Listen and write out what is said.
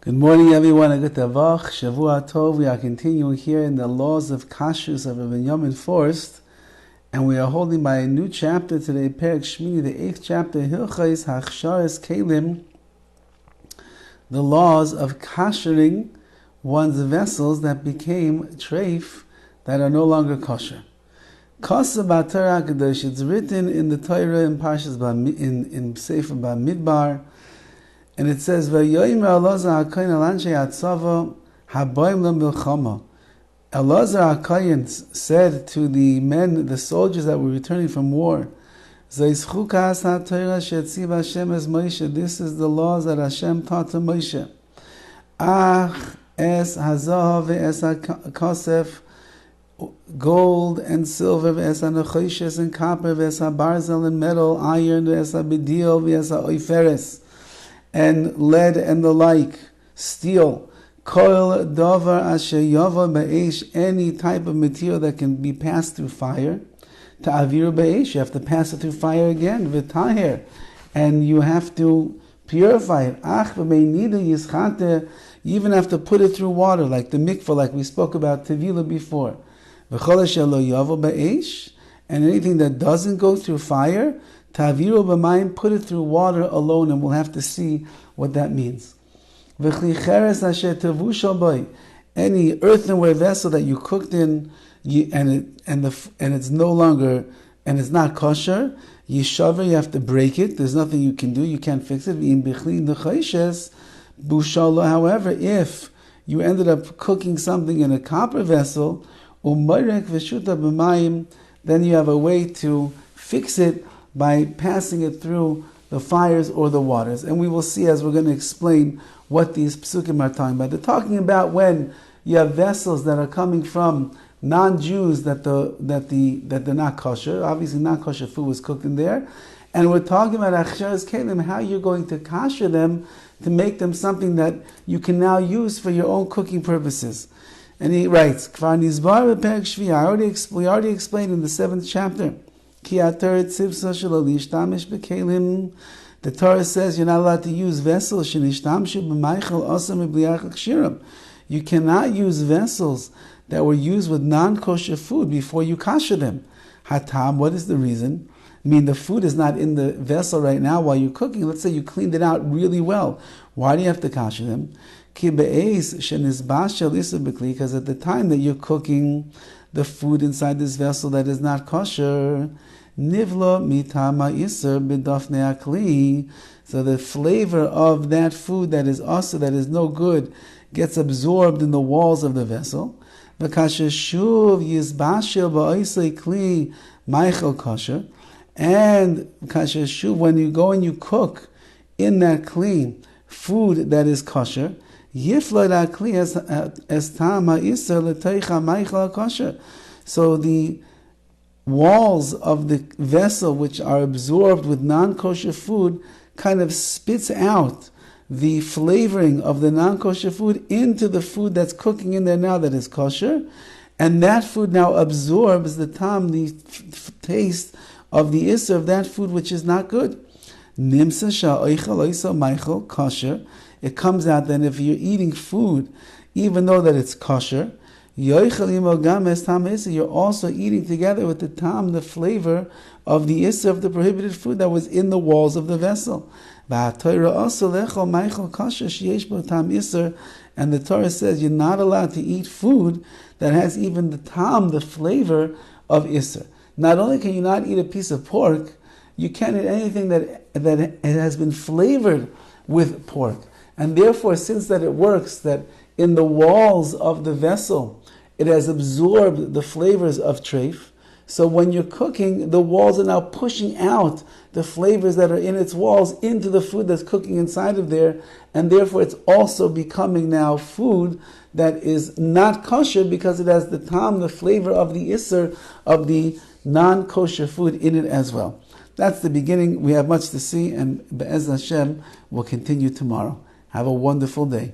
Good morning, everyone. A good tavach, Shavua Tov. We are continuing here in the laws of KASHRUS of Rabbi Yamin Forest, and we are holding by a new chapter today, Perek Shmini, the 8th chapter, Hilchos HaChaim Kelim, the laws of kashering one's vessels that became treif, that are no longer kosher. Kosher b'Torah Kadosh. It's written in the Torah in Parshas in Sefer Bamidbar. And it says, "Vayomer Elazar HaKohen al anshe hatzava haboim lemilchama." Elazar HaKohen said to the men, the soldiers that were returning from war, "Zeischu kas haTorah she'etziv Hashem es Moshe." This is the laws that Hashem taught to Moshe. Ach es hazahav ve'es hakosef, gold and silver, ve'es hanechoshes and copper, ve'es habarzel and metal, iron, ve'es habidil, ve'es haoiferes, and lead and the like, steel, kol davar asher yava ba'esh, any type of material that can be passed through fire. Ta'aviru ba'esh, you have to pass it through fire again, v'taher, and you have to purify it. Ach v'meinida yischate, you even have to put it through water, like the mikvah, like we spoke about tevila before. V'chol asher lo yava ba'esh, and anything that doesn't go through fire, Taviru b'mayim, put it through water alone, and we'll have to see what that means. V'chli cheres asher tevushal boi, any earthenware vessel that you cooked in, and it's no longer, and it's not kosher, yishaver, you have to break it. There's nothing you can do. You can't fix it. However, if you ended up cooking something in a copper vessel, u'mayrek v'shuta b'mayim, then you have a way to fix it by passing it through the fires or the waters. And we will see as we're going to explain what these psukim are talking about. They're talking about when you have vessels that are coming from non-Jews that they're not kosher. Obviously not kosher food was cooked in there. And we're talking about achsharas kelim, how you're going to kasher them to make them something that you can now use for your own cooking purposes. And he writes, we already explained in the 7th chapter, the Torah says you're not allowed to use vessels. You cannot use vessels that were used with non-kosher food before you kasher them. Hatam, what is the reason? I mean, the food is not in the vessel right now while you're cooking. Let's say you cleaned it out really well. Why do you have to kasher them? Because at the time that you're cooking the food inside this vessel that is not kosher, nivlo mitama iser b'dafnei akli, so the flavor of that food that is also that is no good gets absorbed in the walls of the vessel. V'kasher shuv yizbashel ba'isei kli meichel kosher, and kasher shuv, when you go and you cook in that kli food that is kosher, yiflo that kli as tama iser l'teicha meichel kosher. So the walls of the vessel which are absorbed with non-kosher food kind of spits out the flavoring of the non-kosher food into the food that's cooking in there now that is kosher, and that food now absorbs the taste of the isser of that food which is not good. Nimsa sha'oichel oiso meichel kosher. It comes out that if you're eating food, even though that it's kosher, you're also eating together with the tam, the flavor of the isser of the prohibited food that was in the walls of the vessel. And the Torah says you're not allowed to eat food that has even the tam, the flavor of isser. Not only can you not eat a piece of pork, you can't eat anything that has been flavored with pork. And therefore, since that it works that in the walls of the vessel it has absorbed the flavors of treif, so when you're cooking, the walls are now pushing out the flavors that are in its walls into the food that's cooking inside of there, and therefore it's also becoming now food that is not kosher because it has the tam, the flavor of the isser of the non-kosher food in it as well. That's the beginning. We have much to see, and Be'ez Hashem will continue tomorrow. Have a wonderful day.